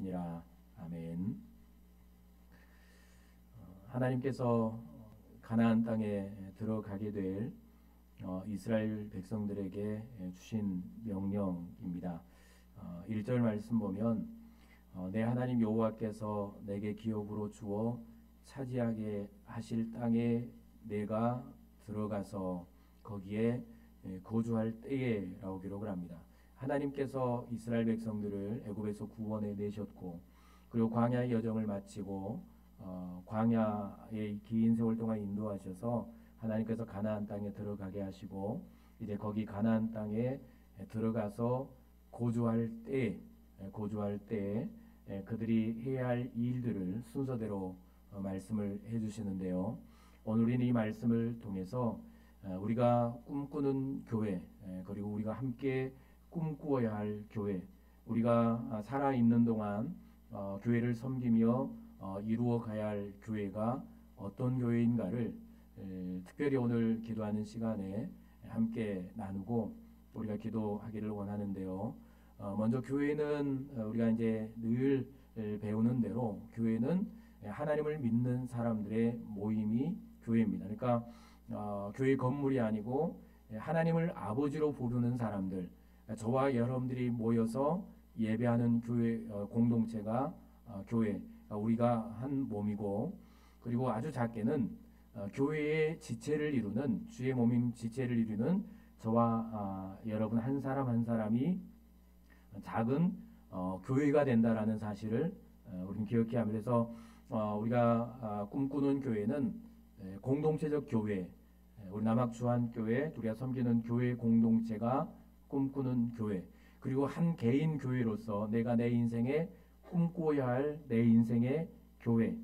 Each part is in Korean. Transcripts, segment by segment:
기도드렸으니라. 아멘. 하나님께서 가나안 땅에 들어가게 될 이스라엘 백성들에게 주신 명령입니다. 1절 말씀 보면 내 하나님 여호와께서 내게 기업으로 주어 차지하게 하실 땅에 내가 들어가서 거기에 거주할 때에 라고 기록을 합니다. 하나님께서 이스라엘 백성들을 애굽에서 구원해 내셨고 그리고 광야의 여정을 마치고 광야의 긴 세월 동안 인도하셔서 하나님께서 가나안 땅에 들어가게 하시고 이제 거기 가나안 땅에 들어가서 거주할 때 그들이 해야 할 일들을 순서대로 말씀을 해주시는데요. 오늘 우리는 이 말씀을 통해서 우리가 꿈꾸는 교회, 그리고 우리가 함께 꿈꾸어야 할 교회, 우리가 살아있는 동안 교회를 섬기며 이루어 가야 할 교회가 어떤 교회인가를 특별히 오늘 기도하는 시간에 함께 나누고 우리가 기도하기를 원하는데요. 먼저 교회는 우리가 이제 늘 배우는 대로 교회는 하나님을 믿는 사람들의 모임이 교회입니다. 그러니까 교회 건물이 아니고 하나님을 아버지로 부르는 사람들, 저와 여러분들이 모여서 예배하는 교회 공동체가 교회, 우리가 한 몸이고, 그리고 아주 작게는 교회의 지체를 이루는, 주의 몸인 지체를 이루는 저와 여러분 한 사람 한 사람이 작은 교회가 된다라는 사실을 우리는 기억해야 합니다. 그래서 우리가 꿈꾸는 교회는 공동체적 교회, 우리 남학주한교회, 우리가 섬기는 교회 공동체가 꿈꾸는 교회, 그리고 한 개인 교회로서 내가 내 인생에 꿈꾸어야 할 내 인생의 교회,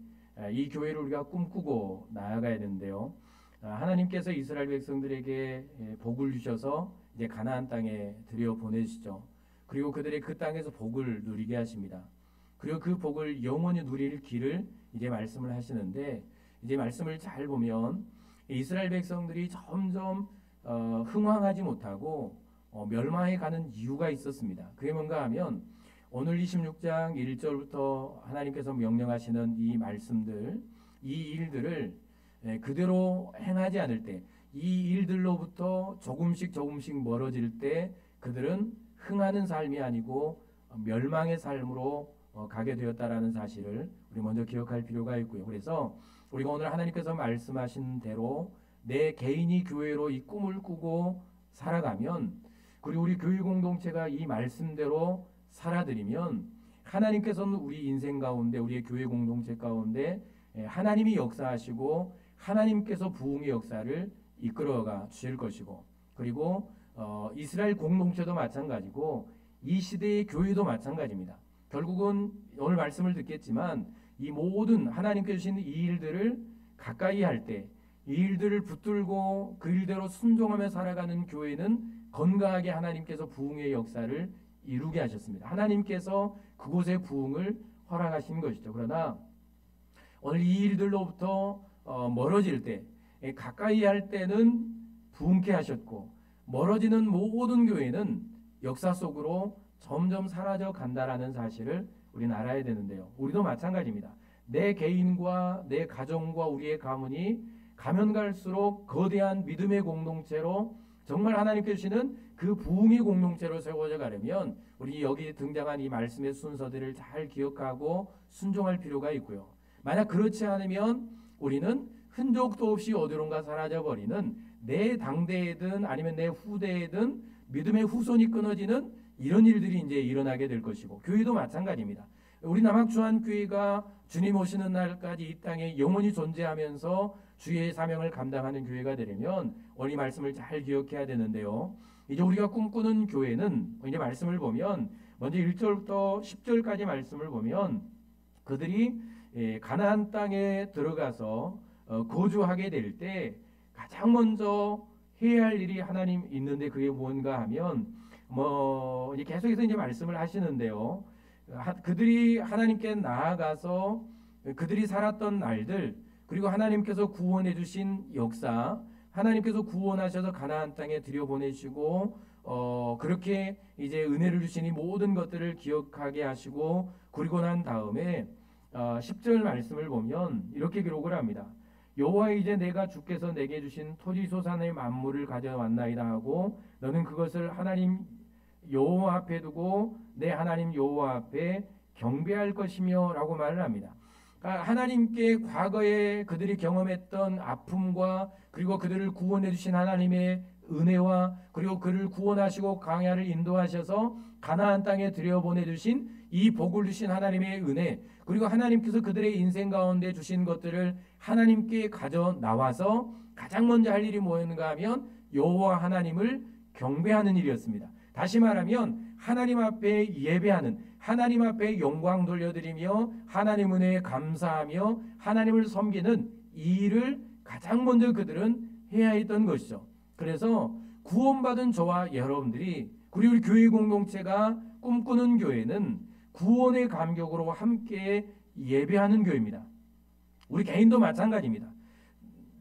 이 교회를 우리가 꿈꾸고 나아가야 되는데요. 하나님께서 이스라엘 백성들에게 복을 주셔서 이제 가나안 땅에 들여 보내시죠. 그리고 그들의 그 땅에서 복을 누리게 하십니다. 그리고 그 복을 영원히 누릴 길을 이제 말씀을 하시는데, 이제 말씀을 잘 보면 이스라엘 백성들이 점점 흥왕하지 못하고 멸망해 가는 이유가 있었습니다. 그게 뭔가 하면 오늘 26장 1절부터 하나님께서 명령하시는 이 말씀들, 이 일들을 그대로 행하지 않을 때, 이 일들로부터 조금씩 멀어질 때 그들은 흥하는 삶이 아니고 멸망의 삶으로 가게 되었다라는 사실을 우리 먼저 기억할 필요가 있고요. 그래서 우리가 오늘 하나님께서 말씀하신 대로 내 개인이 교회로 이 꿈을 꾸고 살아가면, 그리고 우리 교회 공동체가 이 말씀대로 살아들이면 하나님께서는 우리 인생 가운데, 우리의 교회 공동체 가운데 하나님이 역사하시고 하나님께서 부흥의 역사를 이끌어가 주실 것이고, 그리고 이스라엘 공동체도 마찬가지고 이 시대의 교회도 마찬가지입니다. 결국은 오늘 말씀을 듣겠지만 이 모든 하나님께서 주신 이 일들을 가까이 할 때, 이 일들을 붙들고 그 일대로 순종하며 살아가는 교회는 건강하게 하나님께서 부흥의 역사를 이루게 하셨습니다. 하나님께서 그곳의 부흥을 허락하신 것이죠. 그러나 오늘 이 일들로부터 멀어질 때, 가까이 할 때는 부흥케 하셨고, 멀어지는 모든 교회는 역사 속으로 점점 사라져 간다라는 사실을 우리는 알아야 되는데요. 우리도 마찬가지입니다. 내 개인과 내 가정과 우리의 가문이 가면 갈수록 거대한 믿음의 공동체로, 정말 하나님께서 주시는 그 부흥의 공동체로 세워져 가려면 우리 여기 등장한 이 말씀의 순서들을 잘 기억하고 순종할 필요가 있고요. 만약 그렇지 않으면 우리는 흔적도 없이 어디론가 사라져버리는, 내 당대에든 아니면 내 후대에든 믿음의 후손이 끊어지는 이런 일들이 이제 일어나게 될 것이고, 교회도 마찬가지입니다. 우리 남학주한교회가 주님 오시는 날까지 이 땅에 영원히 존재하면서 주의 사명을 감당하는 교회가 되려면 오늘 이 말씀을 잘 기억해야 되는데요. 이제 우리가 꿈꾸는 교회는 이제 말씀을 보면 먼저 1절부터 10절까지 말씀을 보면 그들이 가나안 땅에 들어가서 거주하게 될 때 가장 먼저 해야 할 일이 하나님 있는데, 그게 뭔가 하면 이제 계속해서 이제 말씀을 하시는데요. 그들이 하나님께 나아가서 그들이 살았던 날들, 그리고 하나님께서 구원해 주신 역사, 하나님께서 구원하셔서 가나안 땅에 들여보내시고 그렇게 이제 은혜를 주시니 모든 것들을 기억하게 하시고 그리고 난 다음에 10절 말씀을 보면 이렇게 기록을 합니다. 여호와 이제 내가 주께서 내게 주신 토지 소산의 만물을 가져왔나이다 하고 너는 그것을 하나님 여호와 앞에 두고 내 하나님 여호와 앞에 경배할 것이며 라고 말을 합니다. 그러니까 하나님께 과거에 그들이 경험했던 아픔과 그리고 그들을 구원해 주신 하나님의 은혜와 그리고 그를 구원하시고 광야를 인도하셔서 가나안 땅에 들여보내 주신 이 복을 주신 하나님의 은혜 그리고 하나님께서 그들의 인생 가운데 주신 것들을 하나님께 가져 나와서 가장 먼저 할 일이 뭐였는가 하면 여호와 하나님을 경배하는 일이었습니다. 다시 말하면 하나님 앞에 예배하는 하나님 앞에 영광 돌려드리며 하나님 은혜에 감사하며 하나님을 섬기는 이 일을 가장 먼저 그들은 해야 했던 것이죠. 그래서 구원받은 저와 여러분들이 그리고 우리 교회 공동체가 꿈꾸는 교회는 구원의 감격으로 함께 예배하는 교회입니다. 우리 개인도 마찬가지입니다.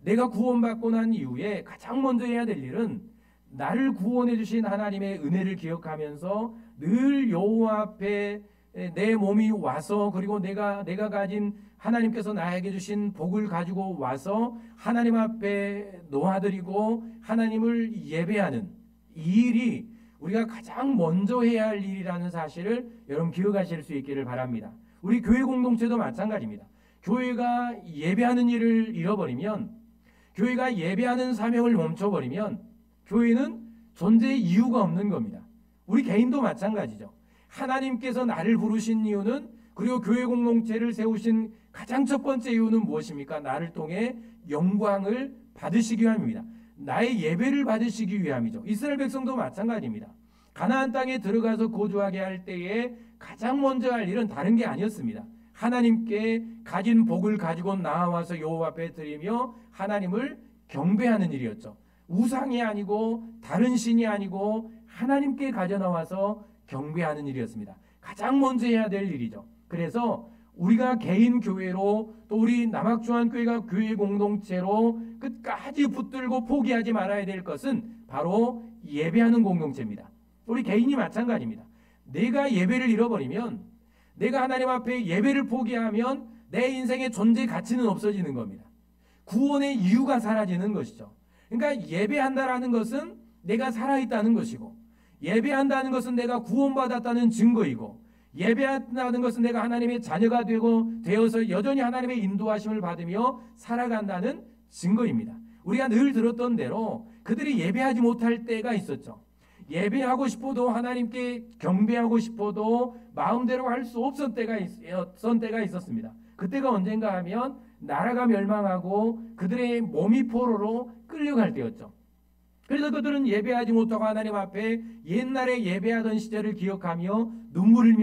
내가 구원받고 난 이후에 가장 먼저 해야 될 일은 나를 구원해 주신 하나님의 은혜를 기억하면서 늘 여호와 앞에 내 몸이 와서 그리고 내가 가진 하나님께서 나에게 주신 복을 가지고 와서 하나님 앞에 놓아드리고 하나님을 예배하는 이 일이 우리가 가장 먼저 해야 할 일이라는 사실을 여러분 기억하실 수 있기를 바랍니다. 우리 교회 공동체도 마찬가지입니다. 교회가 예배하는 일을 잃어버리면 교회가 예배하는 사명을 멈춰버리면 교회는 존재의 이유가 없는 겁니다. 우리 개인도 마찬가지죠. 하나님께서 나를 부르신 이유는 그리고 교회 공동체를 세우신 가장 첫 번째 이유는 무엇입니까? 나를 통해 영광을 받으시기 위함입니다. 나의 예배를 받으시기 위함이죠. 이스라엘 백성도 마찬가지입니다. 가나안 땅에 들어가서 거주하게 할 때에 가장 먼저 할 일은 다른 게 아니었습니다. 하나님께 가진 복을 가지고 나와서 여호와 앞에 드리며 하나님을 경배하는 일이었죠. 우상이 아니고 다른 신이 아니고 하나님께 가져 나와서 경배하는 일이었습니다. 가장 먼저 해야 될 일이죠. 그래서 우리가 개인 교회로 또 우리 남학중앙교회가 교회 공동체로 끝까지 붙들고 포기하지 말아야 될 것은 바로 예배하는 공동체입니다. 우리 개인이 마찬가지입니다. 내가 예배를 잃어버리면 내가 하나님 앞에 예배를 포기하면 내 인생의 존재 가치는 없어지는 겁니다. 구원의 이유가 사라지는 것이죠. 그러니까 예배한다라는 것은 내가 살아있다는 것이고 예배한다는 것은 내가 구원받았다는 증거이고 예배한다는 것은 내가 하나님의 자녀가 되어서 여전히 하나님의 인도하심을 받으며 살아간다는 증거입니다. 우리가 늘 들었던 대로 그들이 예배하지 못할 때가 있었죠. 예배하고 싶어도 하나님께 경배하고 싶어도 마음대로 할 수 없었던 때가 있었습니다. 그때가 언젠가 하면 나라가 멸망하고 그들의 몸이 포로로 끌려갈 때였죠. 그래서 그들은 예배하지 못하고 하나님 앞에 옛날에 예배하던 시절을 기억하며 눈물을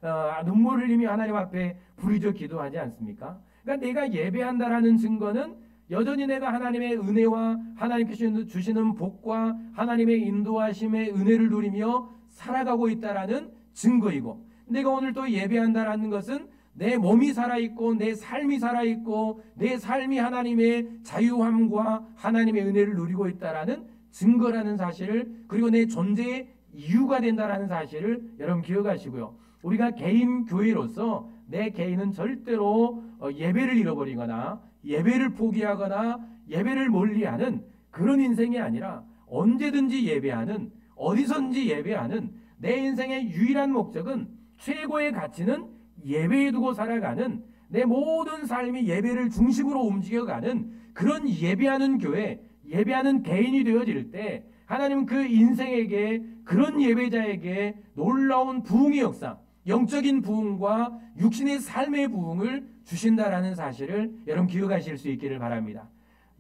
흘리며 하나님 앞에 부르짖어 기도하지 않습니까? 그러니까 내가 예배한다라는 증거는 여전히 내가 하나님의 은혜와 하나님께서 주시는 복과 하나님의 인도하심의 은혜를 누리며 살아가고 있다라는 증거이고 내가 오늘 또 예배한다라는 것은 내 몸이 살아있고 내 삶이 살아있고 내 삶이 하나님의 자유함과 하나님의 은혜를 누리고 있다라는 증거라는 사실을 그리고 내 존재의 이유가 된다라는 사실을 여러분 기억하시고요. 우리가 개인 교회로서 내 개인은 절대로 예배를 잃어버리거나 예배를 포기하거나 예배를 멀리하는 그런 인생이 아니라 언제든지 예배하는 어디선지 예배하는 내 인생의 유일한 목적은 최고의 가치는 예배에 두고 살아가는 내 모든 삶이 예배를 중심으로 움직여가는 그런 예배하는 교회, 예배하는 개인이 되어질 때 하나님은 그 인생에게 그런 예배자에게 놀라운 부흥의 역사, 영적인 부흥과 육신의 삶의 부흥을 주신다라는 사실을 여러분 기억하실 수 있기를 바랍니다.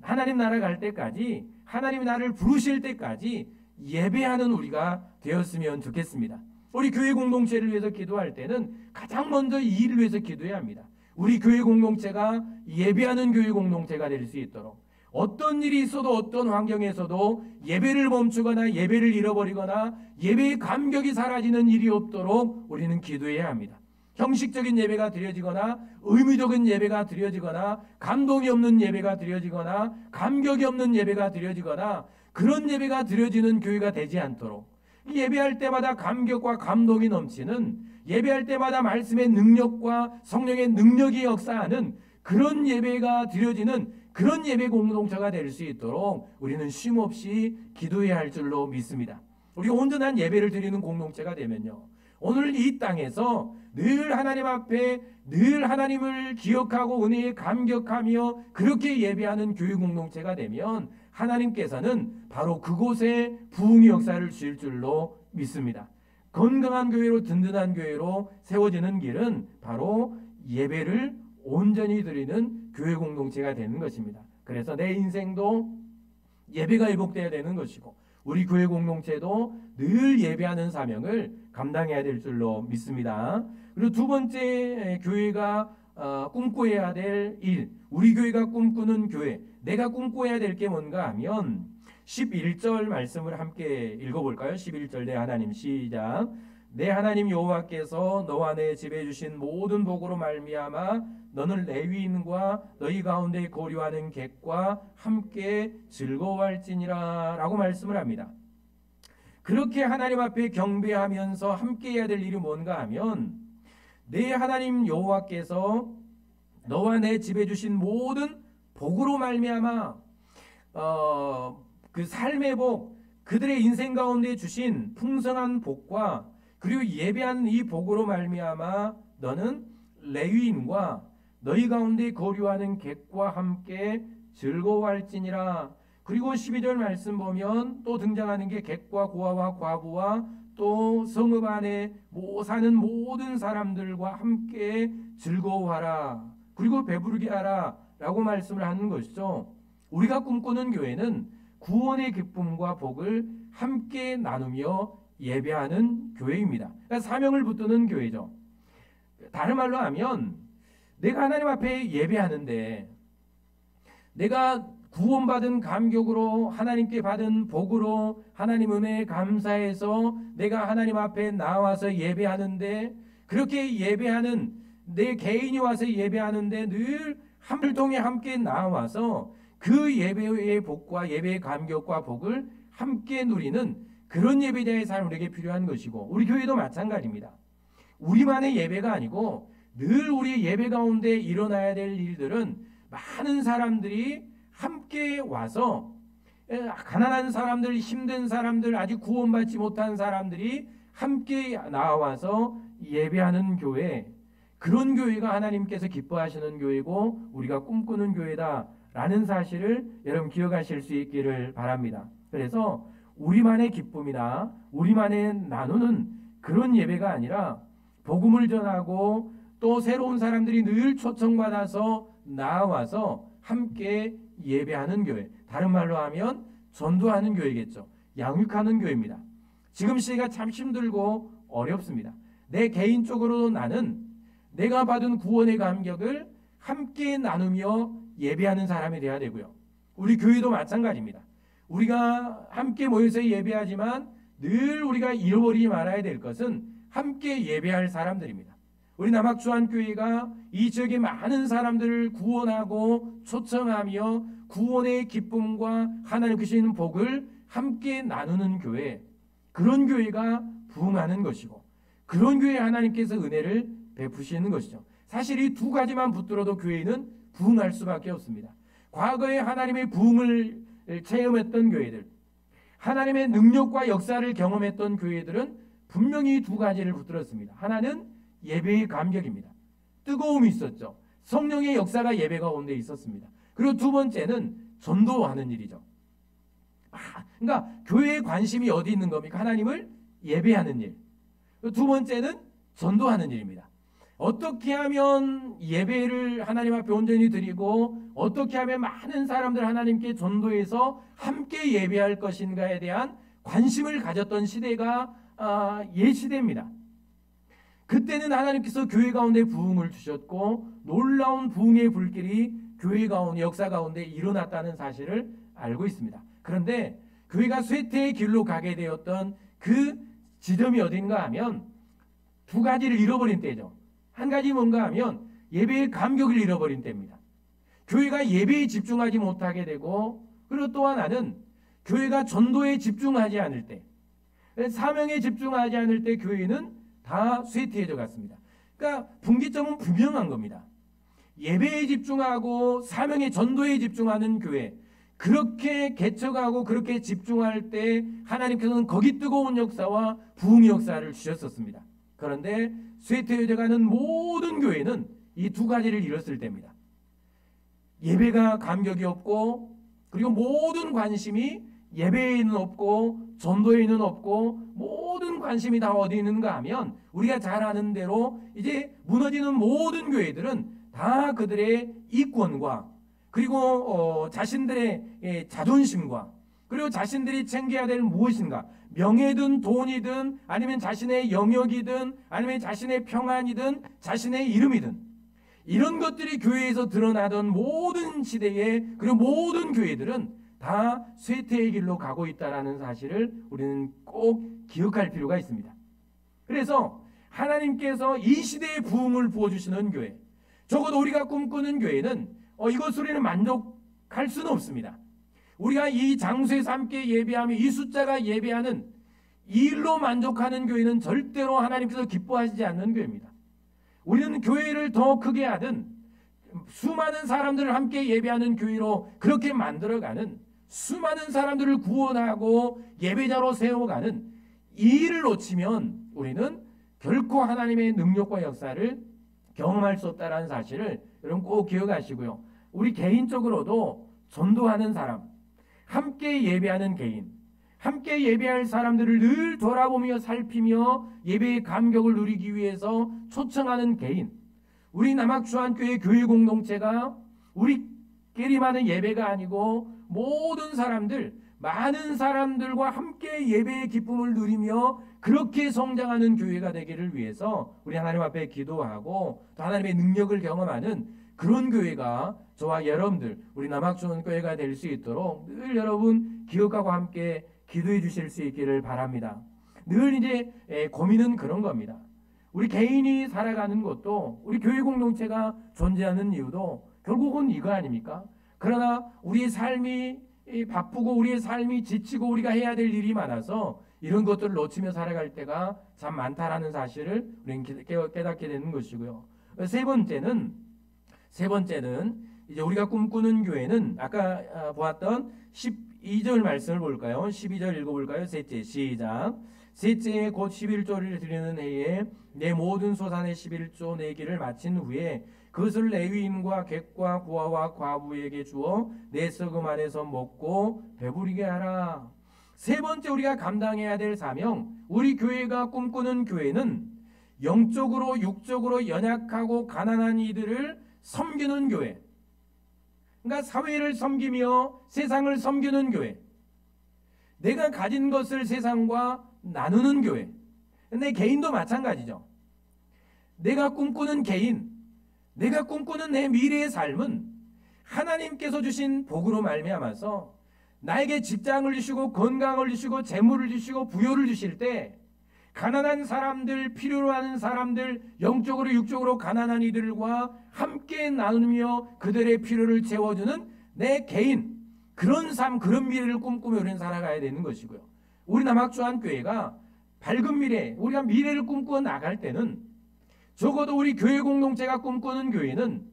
하나님 나라 갈 때까지 하나님이 나를 부르실 때까지 예배하는 우리가 되었으면 좋겠습니다. 우리 교회 공동체를 위해서 기도할 때는 가장 먼저 이 일을 위해서 기도해야 합니다. 우리 교회 공동체가 예배하는 교회 공동체가 될 수 있도록 어떤 일이 있어도 어떤 환경에서도 예배를 멈추거나 예배를 잃어버리거나 예배의 감격이 사라지는 일이 없도록 우리는 기도해야 합니다. 형식적인 예배가 드려지거나 의무적인 예배가 드려지거나 감동이 없는 예배가 드려지거나 감격이 없는 예배가 드려지거나 그런 예배가 드려지는 교회가 되지 않도록, 예배할 때마다 감격과 감동이 넘치는, 예배할 때마다 말씀의 능력과 성령의 능력이 역사하는 그런 예배가 드려지는 그런 예배 공동체가 될 수 있도록 우리는 쉼없이 기도해야 할 줄로 믿습니다. 우리 온전한 예배를 드리는 공동체가 되면요, 오늘 이 땅에서 늘 하나님 앞에 늘 하나님을 기억하고 은혜에 감격하며 그렇게 예배하는 교회 공동체가 되면 하나님께서는 바로 그곳에 부흥의 역사를 주실 줄로 믿습니다. 건강한 교회로, 든든한 교회로 세워지는 길은 바로 예배를 온전히 드리는 교회 공동체가 되는 것입니다. 그래서 내 인생도 예배가 회복되어야 되는 것이고, 우리 교회 공동체도 늘 예배하는 사명을 감당해야 될 줄로 믿습니다. 그리고 두 번째, 교회가 꿈꿔야 될 일, 우리 교회가 꿈꾸는 교회, 내가 꿈꿔야 될 게 뭔가 하면 11절 말씀을 함께 읽어볼까요? 11절 내 하나님, 시작. 내 하나님 여호와께서 너와 내 집에 주신 모든 복으로 말미암아 너는 레위인과 너희 가운데 거류하는 객과 함께 즐거워할지니라 라고 말씀을 합니다. 그렇게 하나님 앞에 경배하면서 함께 해야 될 일이 뭔가 하면, 내 하나님 여호와께서 너와 내 집에 주신 모든 복으로 말미암아 그 삶의 복, 그들의 인생 가운데 주신 풍성한 복과 그리고 예배하는 이 복으로 말미암아 너는 레위인과 너희 가운데 거류하는 객과 함께 즐거워할지니라. 그리고 12절 말씀 보면 또 등장하는 게 객과 고아와 과부와 또 성읍 안에 사는 모든 사람들과 함께 즐거워하라. 그리고 배부르게 하라 라고 말씀을 하는 것이죠. 우리가 꿈꾸는 교회는 구원의 기쁨과 복을 함께 나누며 예배하는 교회입니다. 그러니까 사명을 붙드는 교회죠. 다른 말로 하면, 내가 하나님 앞에 예배하는데, 내가 구원받은 감격으로 하나님께 받은 복으로 하나님 은혜에 감사해서 내가 하나님 앞에 나와서 예배하는데, 그렇게 예배하는 내 개인이 와서 예배하는데 늘 한불통에 함께 나와서 그 예배의 복과 예배의 감격과 복을 함께 누리는 그런 예배자의 삶이 우리에게 필요한 것이고, 우리 교회도 마찬가지입니다. 우리만의 예배가 아니고 늘 우리 예배 가운데 일어나야 될 일들은 많은 사람들이 함께 와서, 가난한 사람들, 힘든 사람들, 아직 구원받지 못한 사람들이 함께 나와서 예배하는 교회, 그런 교회가 하나님께서 기뻐하시는 교회고 우리가 꿈꾸는 교회다라는 사실을 여러분 기억하실 수 있기를 바랍니다. 그래서 우리만의 기쁨이나 우리만의 나누는 그런 예배가 아니라 복음을 전하고 또 새로운 사람들이 늘 초청받아서 나와서 함께 예배하는 교회, 다른 말로 하면 전도하는 교회겠죠. 양육하는 교회입니다. 지금 시기가 참 힘들고 어렵습니다. 내 개인적으로도 나는 내가 받은 구원의 감격을 함께 나누며 예배하는 사람이 되어야 되고요. 우리 교회도 마찬가지입니다. 우리가 함께 모여서 예배하지만 늘 우리가 잃어버리지 말아야 될 것은 함께 예배할 사람들입니다. 우리 남학주한교회가 이 지역의 많은 사람들을 구원하고 초청하며 구원의 기쁨과 하나님 주시는 복을 함께 나누는 교회, 그런 교회가 부흥하는 것이고 그런 교회에 하나님께서 은혜를 베푸시는 것이죠. 사실 이 두 가지만 붙들어도 교회는 부흥할 수밖에 없습니다. 과거에 하나님의 부흥을 체험했던 교회들, 하나님의 능력과 역사를 경험했던 교회들은 분명히 두 가지를 붙들었습니다. 하나는 예배의 감격입니다. 뜨거움이 있었죠. 성령의 역사가 예배 가운데 있었습니다. 그리고 두 번째는 전도하는 일이죠. 그러니까 교회의 관심이 어디 있는 겁니까? 하나님을 예배하는 일. 두 번째는 전도하는 일입니다. 어떻게 하면 예배를 하나님 앞에 온전히 드리고 어떻게 하면 많은 사람들 하나님께 전도해서 함께 예배할 것인가에 대한 관심을 가졌던 시대가 옛 시대입니다. 그때는 하나님께서 교회 가운데 부흥을 주셨고 놀라운 부흥의 불길이 교회 가운데, 역사 가운데 일어났다는 사실을 알고 있습니다. 그런데 교회가 쇠퇴의 길로 가게 되었던 그 지점이 어딘가 하면 두 가지를 잃어버린 때죠. 한 가지 뭔가 하면 예배의 감격을 잃어버린 때입니다. 교회가 예배에 집중하지 못하게 되고, 그리고 또 하나는 교회가 전도에 집중하지 않을 때, 사명에 집중하지 않을 때 교회는 다 쇠퇴해져 갔습니다. 그러니까 분기점은 분명한 겁니다. 예배에 집중하고 사명의 전도에 집중하는 교회, 그렇게 개척하고 그렇게 집중할 때 하나님께서는 거기 뜨거운 역사와 부흥의 역사를 주셨었습니다. 그런데 쇠퇴해져가는 모든 교회는 이 두 가지를 잃었을 때입니다. 예배가 감격이 없고, 그리고 모든 관심이 예배에는 없고 전도에는 없고, 모든 관심이 다 어디 있는가 하면 우리가 잘 아는 대로 이제 무너지는 모든 교회들은 다 그들의 이권과 그리고 자신들의 자존심과 그리고 자신들이 챙겨야 될 무엇인가, 명예든 돈이든 아니면 자신의 영역이든 아니면 자신의 평안이든 자신의 이름이든, 이런 것들이 교회에서 드러나던 모든 시대에 그리고 모든 교회들은 다 쇠퇴의 길로 가고 있다는 사실을 우리는 꼭 기억할 필요가 있습니다. 그래서 하나님께서 이 시대의 부흥을 부어주시는 교회, 적어도 우리가 꿈꾸는 교회는 이것으로 우리는 만족할 수는 없습니다. 우리가 이 장소에서 함께 예배하며 이 숫자가 예배하는 이 일로 만족하는 교회는 절대로 하나님께서 기뻐하시지 않는 교회입니다. 우리는 교회를 더 크게 하든 수많은 사람들을 함께 예배하는 교회로 그렇게 만들어가는, 수많은 사람들을 구원하고 예배자로 세워가는 이 일을 놓치면 우리는 결코 하나님의 능력과 역사를 경험할 수 없다는 사실을 여러분 꼭 기억하시고요. 우리 개인적으로도 전도하는 사람, 함께 예배하는 개인, 함께 예배할 사람들을 늘 돌아보며 살피며 예배의 감격을 누리기 위해서 초청하는 개인, 우리 남학주한교회 교회 공동체가 우리끼리만의 예배가 아니고 모든 사람들, 많은 사람들과 함께 예배의 기쁨을 누리며 그렇게 성장하는 교회가 되기를 위해서 우리 하나님 앞에 기도하고 또 하나님의 능력을 경험하는 그런 교회가 저와 여러분들, 우리 남학주한교회가 될 수 있도록 늘 여러분 기억하고 함께 기도해 주실 수 있기를 바랍니다. 늘 이제 고민은 그런 겁니다. 우리 개인이 살아가는 것도, 우리 교회 공동체가 존재하는 이유도 결국은 이거 아닙니까? 그러나 우리의 삶이 바쁘고 우리의 삶이 지치고 우리가 해야 될 일이 많아서 이런 것들을 놓치며 살아갈 때가 참 많다라는 사실을 우리는 깨닫게 되는 것이고요. 세 번째는 이제 우리가 꿈꾸는 교회는 아까 보았던 12절 말씀을 볼까요? 12절 읽어볼까요? 셋째, 시작. 셋째에 곧 11조를 드리는 해에 내 모든 소산의 11조 내기를 마친 후에 그것을 레위인과 객과 고아와 과부에게 주어 내 썩음 안에서 먹고 배부리게 하라. 세 번째 우리가 감당해야 될 사명, 우리 교회가 꿈꾸는 교회는 영적으로 육적으로 연약하고 가난한 이들을 섬기는 교회, 그러니까 사회를 섬기며 세상을 섬기는 교회, 내가 가진 것을 세상과 나누는 교회. 내 개인도 마찬가지죠. 내가 꿈꾸는 개인, 내가 꿈꾸는 내 미래의 삶은 하나님께서 주신 복으로 말미암아서 나에게 직장을 주시고 건강을 주시고 재물을 주시고 부여를 주실 때 가난한 사람들, 필요로 하는 사람들, 영적으로 육적으로 가난한 이들과 함께 나누며 그들의 필요를 채워주는 내 개인, 그런 삶, 그런 미래를 꿈꾸며 우리는 살아가야 되는 것이고요. 우리 남학주한교회가 밝은 미래, 우리가 미래를 꿈꾸어 나갈 때는 적어도 우리 교회 공동체가 꿈꾸는 교회는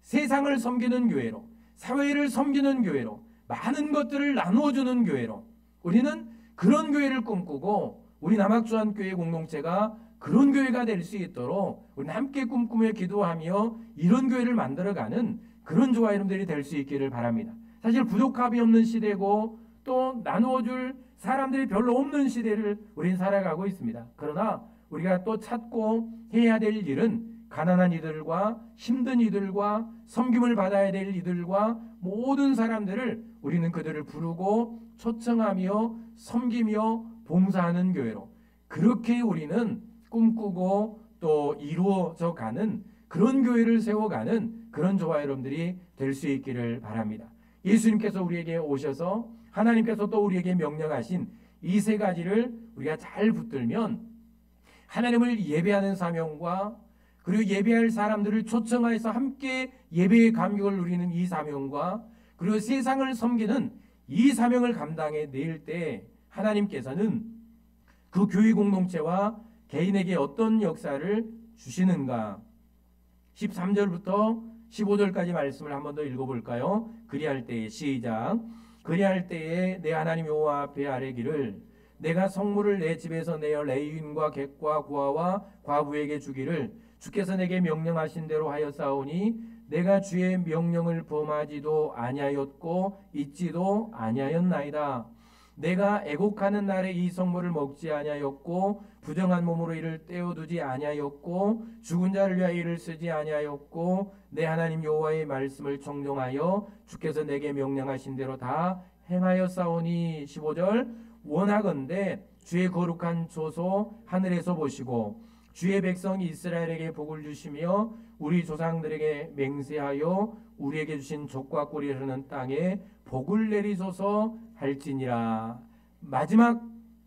세상을 섬기는 교회로, 사회를 섬기는 교회로, 많은 것들을 나누어주는 교회로, 우리는 그런 교회를 꿈꾸고 우리 남학주한교회 공동체가 그런 교회가 될 수 있도록 우리는 함께 꿈꾸며 기도하며 이런 교회를 만들어가는 그런 저와 여러분들이 될 수 있기를 바랍니다. 사실 부족함이 없는 시대고 또 나누어줄 사람들이 별로 없는 시대를 우리는 살아가고 있습니다. 그러나 우리가 또 찾고 해야 될 일은 가난한 이들과 힘든 이들과 섬김을 받아야 될 이들과 모든 사람들을 우리는 그들을 부르고 초청하며 섬기며 봉사하는 교회로, 그렇게 우리는 꿈꾸고 또 이루어져 가는 그런 교회를 세워가는 그런 저와 여러분들이 될 수 있기를 바랍니다. 예수님께서 우리에게 오셔서 하나님께서 또 우리에게 명령하신 이 세 가지를 우리가 잘 붙들면 하나님을 예배하는 사명과 그리고 예배할 사람들을 초청하여서 함께 예배의 감격을 누리는 이 사명과 그리고 세상을 섬기는 이 사명을 감당해 낼 때 하나님께서는 그 교회 공동체와 개인에게 어떤 역사를 주시는가? 13절부터 15절까지 말씀을 한 번 더 읽어볼까요? 그리할 때에 시작. 그리할 때에 내 하나님 여호와 앞에 아뢰기를 내가 성물을 내 집에서 내어 레위인과 객과 고아와 과부에게 주기를 주께서 내게 명령하신 대로 하였사오니 내가 주의 명령을 범하지도 아니하였고 잊지도 아니하였나이다. 내가 애곡하는 날에 이 성물을 먹지 아니하였고 부정한 몸으로 이를 떼어두지 아니하였고 죽은 자를 위하여 이를 쓰지 아니하였고 내 하나님 여호와의 말씀을 청종하여 주께서 내게 명령하신 대로 다 행하였사오니 15절 원하건대 주의 거룩한 조소 하늘에서 보시고 주의 백성 이스라엘에게 복을 주시며 우리 조상들에게 맹세하여 우리에게 주신 족과 꿀이 흐르는 땅에 복을 내리소서 할지니라. 마지막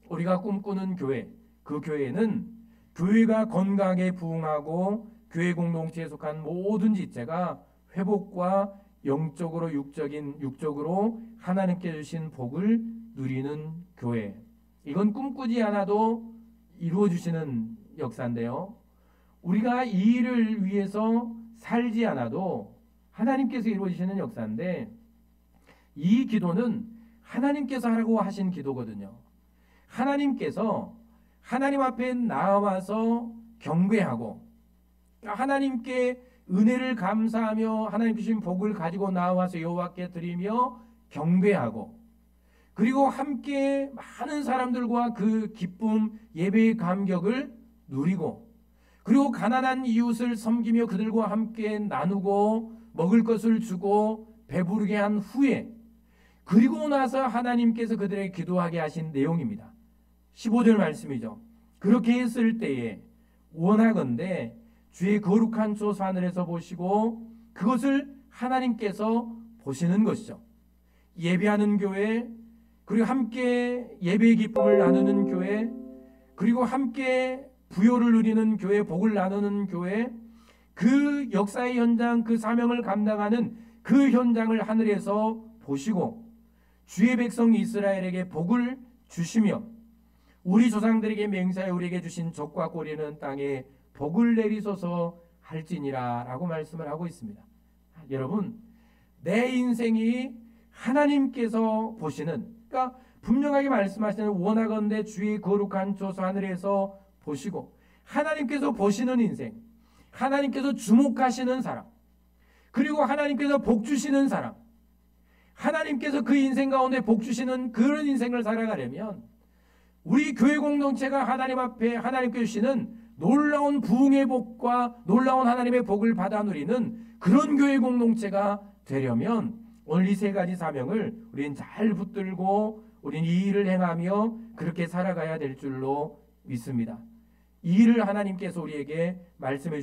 우리가 꿈꾸는 교회, 그 교회는 교회가 건강하게 부흥하고 교회 공동체에 속한 모든 지체가 회복과 영적으로 육적으로 하나님께 주신 복을 누리는 교회. 이건 꿈꾸지 않아도 이루어주시는 역사인데요. 우리가 이 일을 위해서 살지 않아도 하나님께서 이루어주시는 역사인데 이 기도는 하나님께서 하라고 하신 기도거든요. 하나님께서 하나님 앞에 나와서 경배하고 하나님께 은혜를 감사하며 하나님 주신 복을 가지고 나와서 여호와께 드리며 경배하고 그리고 함께 많은 사람들과 그 기쁨 예배의 감격을 누리고 그리고 가난한 이웃을 섬기며 그들과 함께 나누고 먹을 것을 주고 배부르게 한 후에 그리고 나서 하나님께서 그들에게 기도하게 하신 내용입니다. 15절 말씀이죠. 그렇게 했을 때에 원하건대 주의 거룩한 조소 하늘에서 보시고 그것을 하나님께서 보시는 것이죠. 예배하는 교회 그리고 함께 예배의 기쁨을 나누는 교회 그리고 함께 부요를 누리는 교회 복을 나누는 교회 그 역사의 현장 그 사명을 감당하는 그 현장을 하늘에서 보시고 주의 백성 이스라엘에게 복을 주시며 우리 조상들에게 맹세하여 우리에게 주신 족과 꿀이는 땅에 복을 내리소서 할지니라 라고 말씀을 하고 있습니다. 여러분 내 인생이 하나님께서 보시는 그러니까 분명하게 말씀하시는 원하건대 주의 거룩한 조소 하늘에서 보시고 하나님께서 보시는 인생 하나님께서 주목하시는 사람 그리고 하나님께서 복 주시는 사람 하나님께서 그 인생 가운데 복 주시는 그런 인생을 살아가려면 우리 교회 공동체가 하나님 앞에 하나님께 주시는 놀라운 부흥의 복과 놀라운 하나님의 복을 받아 누리는 그런 교회 공동체가 되려면 오늘 이 세 가지 사명을 우리는 잘 붙들고 우리는 이 일을 행하며 그렇게 살아가야 될 줄로 믿습니다. 이 일을 하나님께서 우리에게 말씀해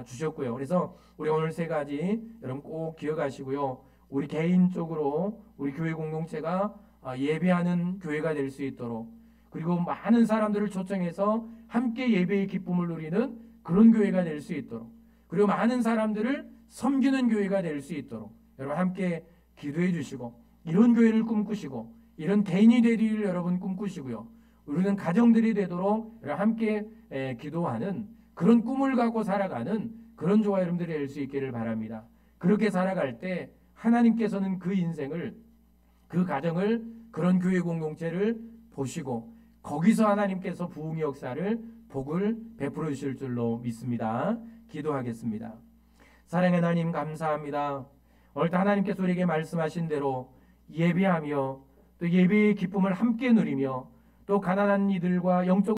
주셨고요. 그래서 우리 오늘 세 가지 여러분 꼭 기억하시고요. 우리 개인적으로 우리 교회 공동체가 예배하는 교회가 될 수 있도록 그리고 많은 사람들을 초청해서 함께 예배의 기쁨을 누리는 그런 교회가 될 수 있도록 그리고 많은 사람들을 섬기는 교회가 될 수 있도록 여러분 함께 기도해 주시고 이런 교회를 꿈꾸시고 이런 개인이 되기를 여러분 꿈꾸시고요. 우리는 가정들이 되도록 함께 기도하는 그런 꿈을 갖고 살아가는 그런 조화 여러분들이 될 수 있기를 바랍니다. 그렇게 살아갈 때 하나님께서는 그 인생을 그 가정을 그런 교회 공동체를 보시고 거기서 하나님께서 부흥의 역사를 복을 베풀어 주실 줄로 믿습니다. 기도하겠습니다. 사랑의 하나님 감사합니다. 오늘 하나님께서 우리에게 말씀하신 대로 예배하며 또 예배의 기쁨을 함께 누리며 또 가난한 이들과 영적